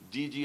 DG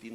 3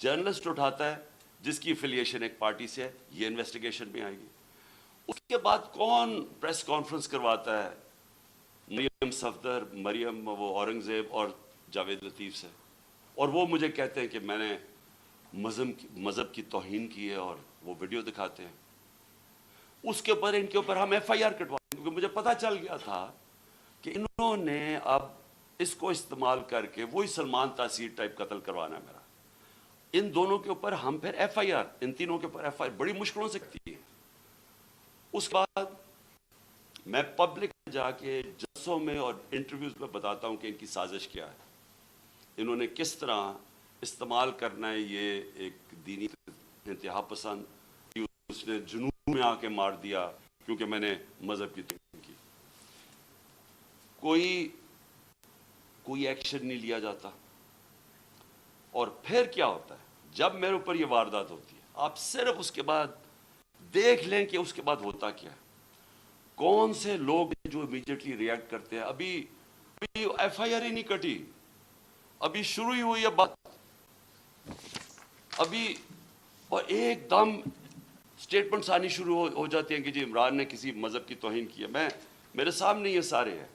journalist اٹھاتا ہے جس کی افیلیشن ایک پارٹی سے ہے, یہ انویسٹیگیشن میں آئے گی. اس کے بعد کون پریس کانفرنس کرواتا ہے؟ مریم صفدر, مریم وہ اورنگزیب اور جاوید لطیف سے, اور وہ مجھے کہتے ہیں کہ میں نے مذہب کی توہین کی ہے, اور وہ ویڈیو دکھاتے ہیں. اس کے اوپر ان کے اوپر ہم ایف آئی آر کٹوا, کیونکہ مجھے پتا چل گیا تھا کہ انہوں نے اب اس کو استعمال کر کے وہی سلمان تاثیر ٹائپ قتل کروانا ہے میرا. ان دونوں کے اوپر ہم پھر ایف آئی آر, ان تینوں کے اوپر ایف آئی آر بڑی مشکلوں سے کرتی ہے. اس کے بعد میں پبلک میں جا کے جلسوں میں اور انٹرویوز میں بتاتا ہوں کہ ان کی سازش کیا ہے, انہوں نے کس طرح استعمال کرنا ہے یہ ایک دینی انتہا پسند, اس نے جنوب میں آ کے مار دیا کیونکہ میں نے مذہب کی توہین کی. کوئی ایکشن نہیں لیا جاتا. اور پھر کیا ہوتا ہے جب میرے اوپر یہ واردات ہوتی ہے, آپ صرف اس کے بعد دیکھ لیں کہ اس کے بعد ہوتا کیا ہے. کون سے لوگ جو امیڈیٹلی ریئیکٹ کرتے ہیں. ابھی ایف آئی آر ہی نہیں کٹی, ابھی شروع ہی ہوئی ہے بات, ابھی اور ایک دم سٹیٹمنٹس آنی شروع ہو جاتی ہیں کہ جی عمران نے کسی مذہب کی توہین کی ہے. میرے سامنے یہ سارے ہیں.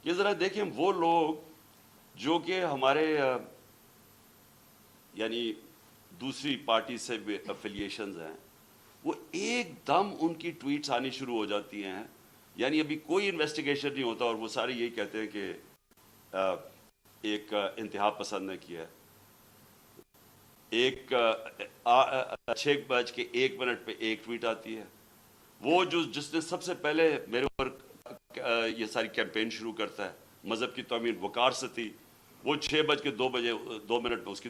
یہ ذرا دیکھیں وہ لوگ جو کہ ہمارے یعنی دوسری پارٹی سے افیلیشنز ہیں, وہ ایک دم ان کی ٹویٹس آنی شروع ہو جاتی ہیں. یعنی ابھی کوئی انویسٹیگیشن نہیں ہوتا اور وہ سارے یہی کہتے ہیں کہ ایک انتہا پسند نے کیا ہے. ایک 6:01 پہ ایک ٹویٹ آتی ہے, وہ جس نے سب سے پہلے میرے اوپر یہ ساری کیمپین شروع کرتا ہے مذہب کی توہین, وقار ستی, وہ 6:02 پہ اس کی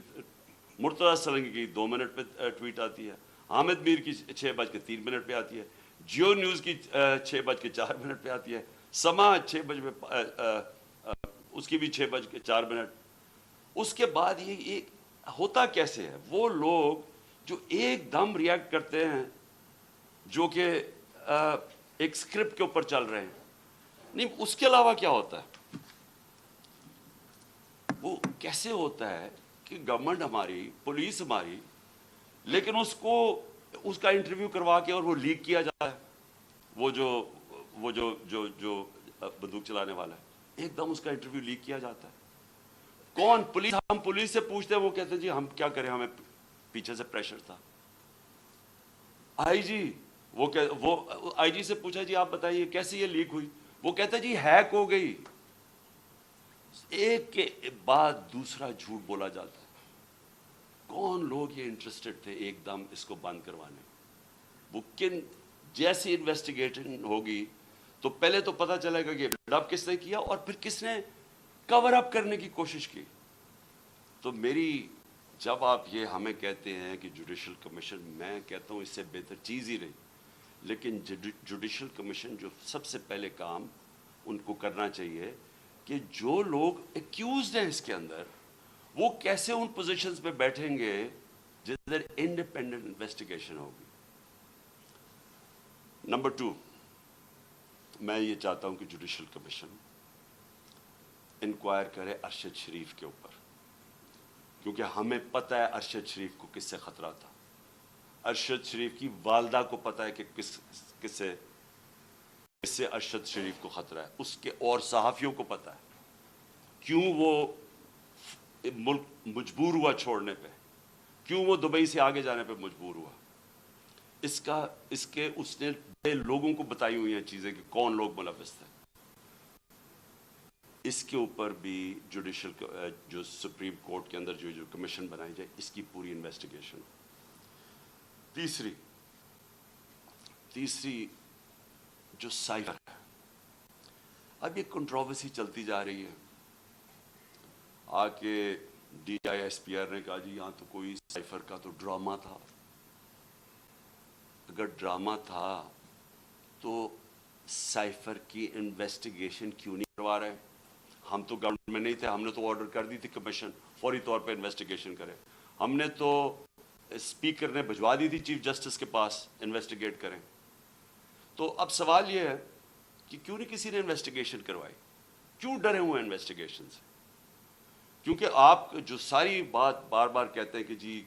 مرتضیٰ سرنگی کی 2 منٹ پہ ٹویٹ آتی ہے, حامد میر کی 6:03 پہ آتی ہے, جیو نیوز کی 6:04 پہ آتی ہے, سما 6 بجے اس کی بھی 6:04. اس کے بعد یہ ہوتا کیسے ہے؟ وہ لوگ جو ایک دم ریئیکٹ کرتے ہیں جو کہ ایک سکرپٹ کے اوپر چل رہے ہیں. نہیں, اس کے علاوہ کیا ہوتا ہے؟ وہ کیسے ہوتا ہے کہ گورنمنٹ ہماری, پولیس ہماری, لیکن اس کا انٹرویو کروا کے اور وہ لیک کیا جاتا ہے. وہ جو بندوق چلانے والا ہے, ایک دم اس کا انٹرویو لیک کیا جاتا ہے. کون؟ پولیس. ہم پولیس سے پوچھتے ہیں, وہ کہتے ہیں جی ہم کیا کریں, ہمیں پیچھے سے پریشر تھا. آئی جی, وہ آئی جی سے پوچھا جی آپ بتائیے کیسے یہ لیک ہوئی, وہ کہتا ہے جی ہیک ہو گئی. ایک کے بعد دوسرا جھوٹ بولا جاتا ہے. کون لوگ یہ انٹرسٹڈ تھے ایک دم اس کو بند کروانے؟ وہ جیسی انویسٹیگیشن ہوگی تو پہلے تو پتہ چلے گا کہ ڈب کس نے کیا اور پھر کس نے کور اپ کرنے کی کوشش کی. تو جب آپ یہ ہمیں کہتے ہیں کہ جوڈیشل کمیشن, میں کہتا ہوں اس سے بہتر چیز ہی رہی. لیکن جوڈیشل کمیشن جو سب سے پہلے کام ان کو کرنا چاہیے کہ جو لوگ ایکیوزڈ ہیں اس کے اندر, وہ کیسے ان پوزیشنز پہ بیٹھیں گے جدھر انڈیپینڈنٹ انویسٹیگیشن ہوگی. نمبر 2, میں یہ چاہتا ہوں کہ جوڈیشل کمیشن انکوائر کرے ارشد شریف کے اوپر, کیونکہ ہمیں پتہ ہے ارشد شریف کو کس سے خطرہ تھا. ارشد شریف کی والدہ کو پتہ ہے کہ کس سے ارشد شریف کو خطرہ ہے. اس کے اور صحافیوں کو پتہ ہے کیوں وہ ملک مجبور ہوا چھوڑنے پہ, کیوں وہ دبئی سے آگے جانے پہ مجبور ہوا. اس نے لوگوں کو بتائی ہوئی ہیں چیزیں کہ کون لوگ ملوث تھے. اس کے اوپر بھی جوڈیشل جو سپریم کورٹ کے اندر جو کمیشن بنائی جائے, اس کی پوری انویسٹیگیشن. تیسری جو سائفر ہے, اب یہ کنٹروورسی چلتی جا رہی ہے. آ کے D I S P R نے کہا جی یہاں تو کوئی سائفر کا تو ڈرامہ تھا. اگر ڈرامہ تھا تو سائفر کی انویسٹیگیشن کیوں نہیں کروا رہے؟ ہم تو گورنمنٹ میں نہیں تھے, ہم نے تو آرڈر کر دی تھی کمیشن فوری طور پہ انویسٹیگیشن کرے. ہم نے تو اسپیکر نے بھجوا دی تھی چیف جسٹس کے پاس انویسٹیگیٹ کریں. تو اب سوال یہ ہے کہ کیوں نہیں کسی نے انویسٹیگیشن کروائی؟ کیوں ڈرے ہوئے انویسٹیگیشن سے؟ کیونکہ آپ جو ساری بات بار بار کہتے ہیں کہ جی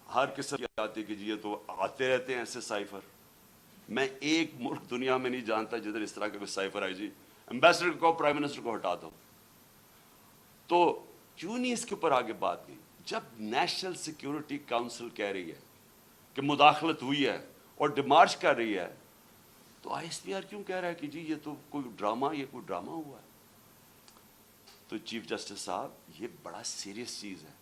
ہر قسم کی آتی ہے کہ جی یہ تو آتے رہتے ہیں ایسے سائفر. میں ایک ملک دنیا میں نہیں جانتا جدھر اس طرح کا کوئی سائفر آئی جی امبیسڈر کو پرائم منسٹر کو ہٹا دو. تو کیوں نہیں اس کے اوپر آگے بات کی؟ جب نیشنل سیکیورٹی کاؤنسل کہہ رہی ہے کہ مداخلت ہوئی ہے اور ڈیمارچ کر رہی ہے, تو آئی ایس پی آر کیوں کہہ رہا ہے کہ جی یہ تو کوئی ڈرامہ ہوا ہے؟ تو چیف جسٹس صاحب, یہ بڑا سیریس چیز ہے.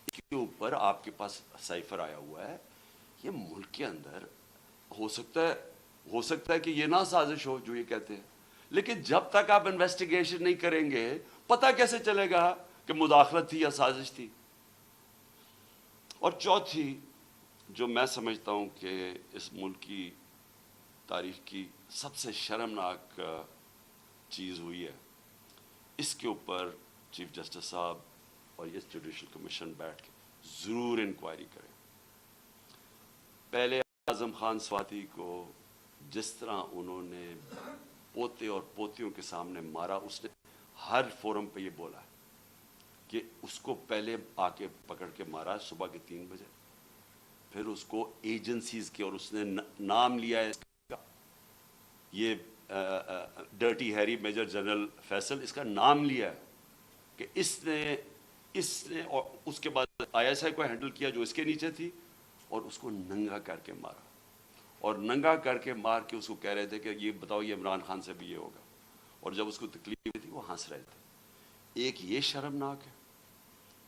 اس کے اوپر آپ کے پاس سائفر آیا ہوا ہے. یہ ملک کے اندر ہو سکتا ہے کہ یہ نہ سازش ہو جو یہ کہتے ہیں, لیکن جب تک آپ انویسٹیگیشن نہیں کریں گے پتہ کیسے چلے گا کہ مداخلت تھی یا سازش تھی؟ اور چوتھی جو میں سمجھتا ہوں کہ اس ملک کی تاریخ کی سب سے شرمناک چیز ہوئی ہے, اس کے اوپر چیف جسٹس صاحب اور یہ جوڈیشل کمیشن بیٹھ کے ضرور انکوائری کریں. پہلے اعظم خان سواتی کو جس طرح انہوں نے پوتے اور پوتیوں کے سامنے مارا, اس نے ہر فورم پہ یہ بولا ہے کہ اس کو پہلے آ کے پکڑ کے مارا صبح کے 3 بجے, پھر اس کو ایجنسیز کے, اور اس نے نام لیا ہے یہ dirty Harry major general Faisal, اس کا نام لیا ہے کہ اس نے اور اس کے بعد آئی ایس آئی کو ہینڈل کیا جو اس کے نیچے تھی, اور اس کو ننگا کر کے مارا, اور ننگا کر کے مار کے اس کو کہہ رہے تھے کہ یہ بتاؤ یہ عمران خان سے بھی یہ ہوگا, اور جب اس کو تکلیف تھی وہ ہنس رہے تھے. ایک یہ شرمناک ہے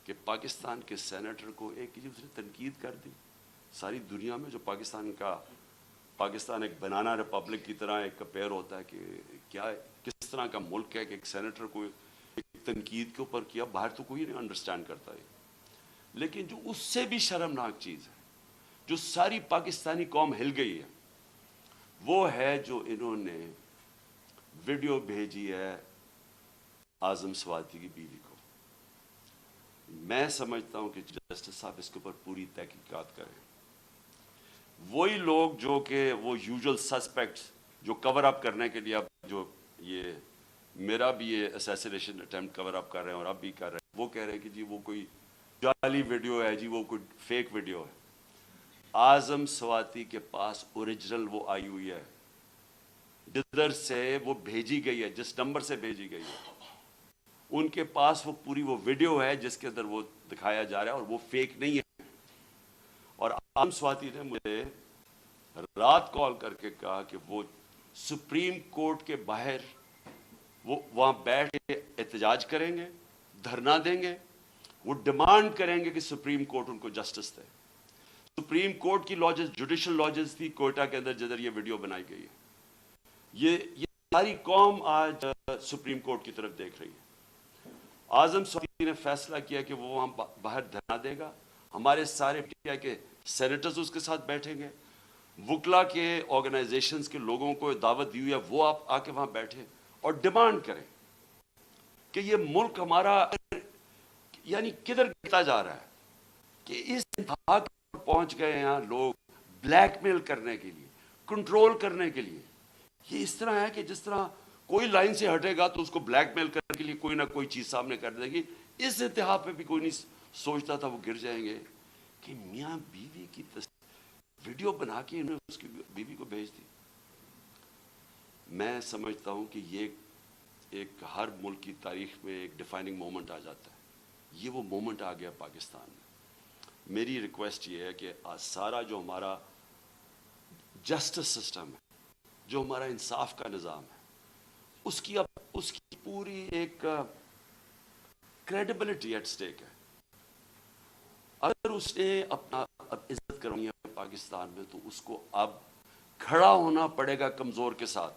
کہ پاکستان کے سینیٹر کو ایک دوسرے تنقید کر دی. ساری دنیا میں جو پاکستان ایک بنانا ریپبلک کی طرح ایک کمپیئر ہوتا ہے کہ کیا کس طرح کا ملک ہے کہ ایک سینیٹر کو ایک تنقید کے اوپر کیا, باہر تو کوئی نہیں انڈرسٹینڈ کرتا ہے. لیکن جو اس سے بھی شرمناک چیز ہے, جو ساری پاکستانی قوم ہل گئی ہے, وہ ہے جو انہوں نے ویڈیو بھیجی ہے اعظم سواتی کی بیوی کو. میں سمجھتا ہوں کہ جسٹس صاحب اس کے اوپر پوری تحقیقات کریں. وہی لوگ جو کہ وہ یوزول سسپیکٹس جو کور اپ کرنے کے لیے اب جو یہ میرا بھی یہ اسیسینیشن اٹیمپٹ کور اپ کر رہے ہیں اور اب بھی کر رہے ہیں, وہ کہہ رہے ہیں کہ جی وہ کوئی جعلی ویڈیو ہے, جی وہ کوئی فیک ویڈیو ہے. اعظم سواتی کے پاس اوریجنل وہ آئی ہوئی ہے, جدھر سے وہ بھیجی گئی ہے, جس نمبر سے بھیجی گئی ہے, ان کے پاس وہ پوری وہ ویڈیو ہے جس کے اندر وہ دکھایا جا رہا ہے, اور وہ فیک نہیں ہے. اور اعظم سواتی نے مجھے رات کال کر کے کہا کہ وہ سپریم کورٹ کے باہر وہ وہاں بیٹھ کے احتجاج کریں گے, دھرنا دیں گے, وہ ڈیمانڈ کریں گے کہ سپریم کورٹ ان کو جسٹس دے. سپریم کورٹ کی لاجز جوڈیشل لاجز تھی کوئٹہ کے اندر جدھر یہ ویڈیو بنائی گئی ہے. یہ ساری قوم آج سپریم کورٹ کی طرف دیکھ رہی ہے. اعظم سواتی نے فیصلہ کیا کہ وہ وہاں باہر دھرنا دے گا, ہمارے سارے پی کے سینیٹرز اس کے ساتھ بیٹھیں گے, وکلا کے آرگنائزیشنز کے لوگوں کو دعوت دی ہوئی ہے, وہ آپ آ کے وہاں بیٹھیں اور ڈیمانڈ کریں کہ یہ ملک ہمارا یعنی کدھر گرتا جا رہا ہے, کہ اس انتہا پر پہنچ گئے ہیں لوگ بلیک میل کرنے کے لیے, کنٹرول کرنے کے لیے. یہ اس طرح ہے کہ جس طرح کوئی لائن سے ہٹے گا تو اس کو بلیک میل کرنے کے لیے کوئی نہ کوئی چیز سامنے کر دے گی. اس انتہا پہ بھی کوئی نہیں سوچتا تھا وہ گر جائیں گے کہ میاں بیوی کی ویڈیو بنا کے انہوں نے اس کی بیوی کو بھیج دی. میں سمجھتا ہوں کہ یہ ایک ہر ملک کی تاریخ میں ایک ڈیفائننگ مومنٹ آ جاتا ہے. یہ وہ مومنٹ آ گیا پاکستان میں. میری ریکویسٹ یہ ہے کہ سارا جو ہمارا جسٹس سسٹم ہے, جو ہمارا انصاف کا نظام ہے, اس کی پوری ایک کریڈیبلٹی ایٹ سٹیک ہے. اگر اس نے اپنا عزت کرنی ہے پاکستان میں تو اس کو اب کھڑا ہونا پڑے گا کمزور کے ساتھ,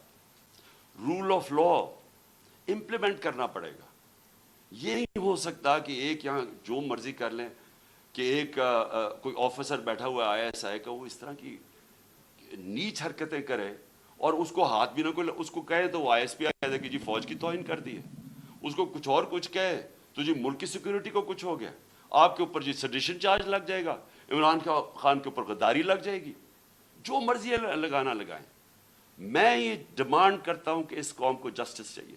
رول آف لا امپلیمنٹ کرنا پڑے گا. یہ نہیں ہو سکتا کہ ایک یہاں جو مرضی کر لیں, کہ ایک کوئی آفیسر بیٹھا ہوا آئی ایس آئی کا وہ اس طرح کی نیچ حرکتیں کرے اور اس کو ہاتھ بھی نہ کوئی اس کو کہے تو وہ آئی ایس پی آئی کہے کہ جی فوج کی توہین کر دی ہے, اس کو کچھ اور کچھ کہے تو جی ملک کی سیکورٹی کو کچھ ہو گیا, آپ کے اوپر جی سیڈیشن چارج لگ جائے گا, عمران خان کے اوپر غداری لگ جائے گی, جو مرضی لگانا لگائیں. میں یہ ڈیمانڈ کرتا ہوں کہ اس قوم کو جسٹس چاہیے.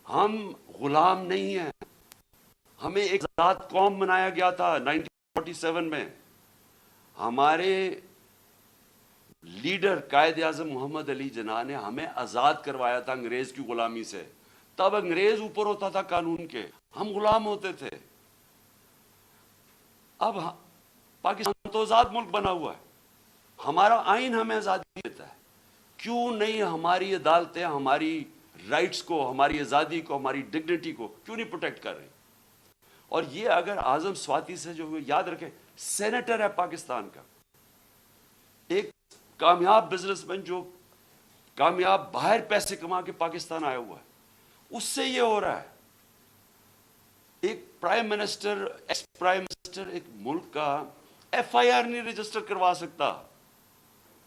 ہم غلام نہیں ہیں, ہمیں ایک آزاد قوم بنایا گیا تھا 1947 میں. ہمارے لیڈر قائد اعظم محمد علی جناح نے ہمیں آزاد کروایا تھا انگریز کی غلامی سے. تب انگریز اوپر ہوتا تھا قانون کے, ہم غلام ہوتے تھے. اب پاکستان تو آزاد ملک بنا ہوا ہے, ہمارا آئین ہمیں آزادی دیتا ہے. کیوں نہیں ہماری عدالتیں ہماری رائٹس کو, ہماری آزادی کو, ہماری ڈگنیٹی کو کیوں نہیں پروٹیکٹ کر رہی؟ اور یہ اگر اعظم سواتی سے جو یاد رکھیں, سینیٹر ہے پاکستان کا, ایک کامیاب بزنس مین جو کامیاب باہر پیسے کما کے پاکستان آیا ہوا ہے, اس سے یہ ہو رہا ہے. ایک prime minister, ex prime minister ایک ملک کا ایف آئی آر نہیں رجسٹر کروا سکتا,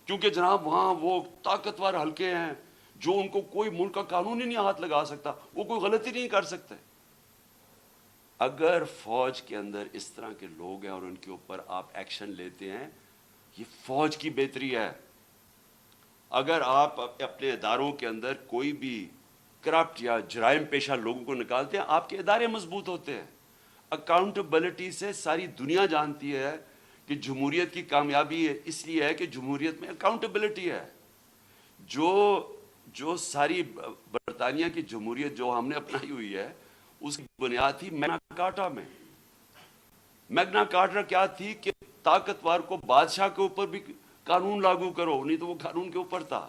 کیونکہ جناب وہاں وہ طاقتور حلقے ہیں جو ان کو کوئی ملک کا قانون ہی نہیں ہاتھ لگا سکتا, وہ کوئی غلطی نہیں کر سکتے. اگر فوج کے اندر اس طرح کے لوگ ہیں اور ان کے اوپر آپ ایکشن لیتے ہیں, یہ فوج کی بہتری ہے. اگر آپ اپنے اداروں کے اندر کوئی بھی کرپٹ یا جرائم پیشہ لوگوں کو نکالتے ہیں, آپ کے ادارے مضبوط ہوتے ہیں. اکاؤنٹیبلٹی سے ساری دنیا جانتی ہے کہ جمہوریت کی کامیابی اس لیے ہے کہ جمہوریت میں اکاؤنٹیبلٹی ہے. جو ساری برطانیہ کی جمہوریت جو ہم نے اپنائی ہوئی ہے, اس کی بنیاد تھی میگنا کارٹا میں. میگنا کارٹا کیا تھی کہ طاقتور کو بادشاہ کے اوپر بھی قانون لاگو کرو, نہیں تو وہ قانون کے اوپر تھا.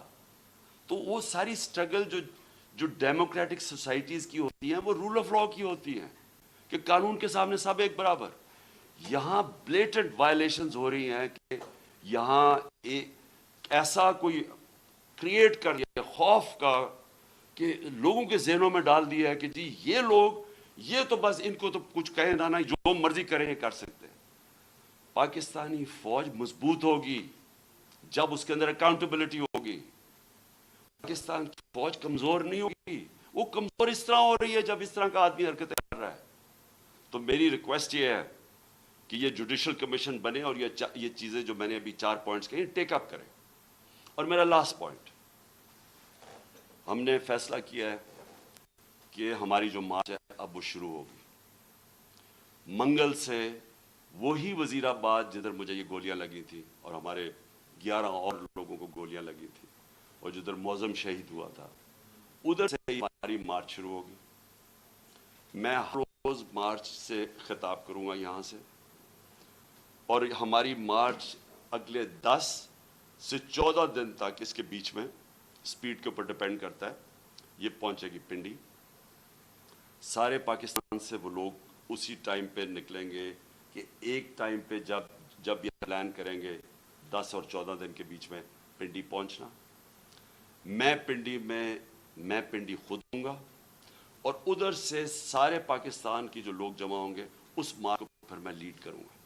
تو وہ ساری سٹرگل جو ڈیموکریٹک سوسائٹیز کی ہوتی ہیں وہ رول آف لا کی ہوتی ہیں کہ قانون کے سامنے سب ایک برابر. یہاں بلیٹنٹ وائلیشنز ہو رہی ہیں کہ یہاں ایسا کوئی کریٹ کر دیا خوف کا کہ لوگوں کے ذہنوں میں ڈال دیا ہے کہ جی یہ لوگ, یہ تو بس ان کو تو کچھ کہیں نہ, جو مرضی کریں کر سکتے ہیں. پاکستانی فوج مضبوط ہوگی جب اس کے اندر اکاؤنٹیبلٹی ہوگی. پاکستان کی فوج کمزور نہیں ہوگی, وہ کمزور اس طرح ہو رہی ہے جب اس طرح کا آدمی حرکتیں کر رہا ہے. تو میری ریکویسٹ یہ ہے کہ یہ جوڈیشل کمیشن بنے اور یہ چیزیں جو میں نے ابھی 4 پوائنٹس کہی ٹیک اپ کریں. اور میرا لاسٹ پوائنٹ, ہم نے فیصلہ کیا ہے کہ ہماری جو مارچ ہے اب وہ شروع ہوگی. منگل سے وہی وزیر آباد جدھر مجھے یہ گولیاں لگی تھی اور ہمارے 11 اور لوگوں کو گولیاں لگی تھی اور جدھر معظم شہید ہوا تھا, ادھر سے ہماری مارچ شروع ہوگی. میں ہر روز مارچ سے خطاب کروں گا یہاں سے, اور ہماری مارچ اگلے 10 سے 14 دن تک, اس کے بیچ میں سپیڈ کے اوپر ڈیپینڈ کرتا ہے, یہ پہنچے گی پنڈی. سارے پاکستان سے وہ لوگ اسی ٹائم پہ نکلیں گے کہ ایک ٹائم پہ جب یہ پلان کریں گے 10 اور 14 دن کے بیچ میں پنڈی پہنچنا. میں پنڈی خود ہوں گا, اور ادھر سے سارے پاکستان کی جو لوگ جمع ہوں گے اس مارچ کو پھر میں لیڈ کروں گا.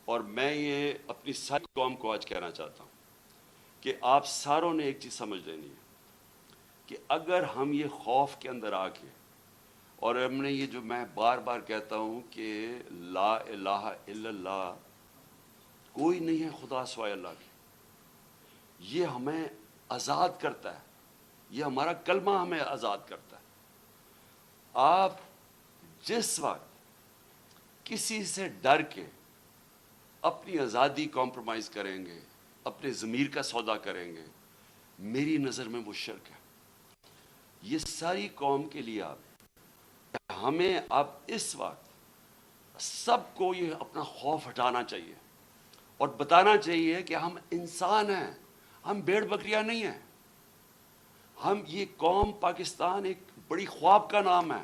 اور میں یہ اپنی ساری قوم کو آج کہنا چاہتا ہوں کہ آپ ساروں نے ایک چیز سمجھ لینی ہے کہ اگر ہم یہ خوف کے اندر آ کے, اور ہم نے یہ جو میں بار بار کہتا ہوں کہ لا الہ الا اللہ, کوئی نہیں ہے خدا سوائے اللہ کے, یہ ہمیں آزاد کرتا ہے, یہ ہمارا کلمہ ہمیں آزاد کرتا ہے. آپ جس وقت کسی سے ڈر کے اپنی آزادی کمپرومائز کریں گے, اپنے ضمیر کا سودا کریں گے, میری نظر میں وہ شرک ہے. یہ ساری قوم کے لیے ہمیں اب اس وقت سب کو یہ اپنا خوف ہٹانا چاہیے اور بتانا چاہیے کہ ہم انسان ہیں, ہم بھیڑ بکریاں نہیں ہیں. ہم یہ قوم پاکستان ایک بڑی خواب کا نام ہے,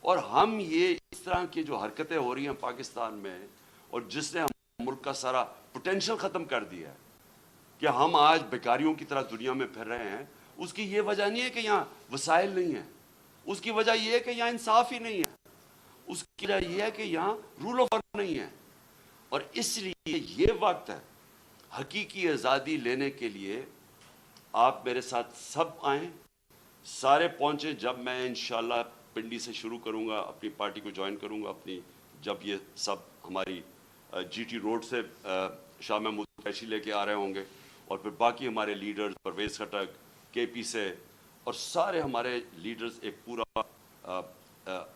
اور ہم یہ اس طرح کی جو حرکتیں ہو رہی ہیں پاکستان میں, اور جس نے ہم ملک کا سارا پوٹینشل ختم کر دیا ہے کہ ہم آج بیکاریوں کی طرح دنیا میں پھر رہے ہیں, اس کی یہ وجہ نہیں ہے کہ یہاں وسائل نہیں ہیں, اس کی وجہ یہ ہے کہ یہاں انصاف ہی نہیں ہے, اس کی وجہ یہ ہے کہ یہاں رول آف لا نہیں ہے. اور اس لیے یہ وقت ہے حقیقی آزادی لینے کے لیے. آپ میرے ساتھ سب آئیں, سارے پہنچیں. جب میں انشاءاللہ پنڈی سے شروع کروں گا, اپنی پارٹی کو جوائن کروں گا اپنی, جب یہ سب ہماری جی ٹی روڈ سے شاہ محمود قریشی لے کے آ رہے ہوں گے, اور پھر باقی ہمارے لیڈرز پرویز خٹک, کے پی سے, اور سارے ہمارے لیڈرز, ایک پورا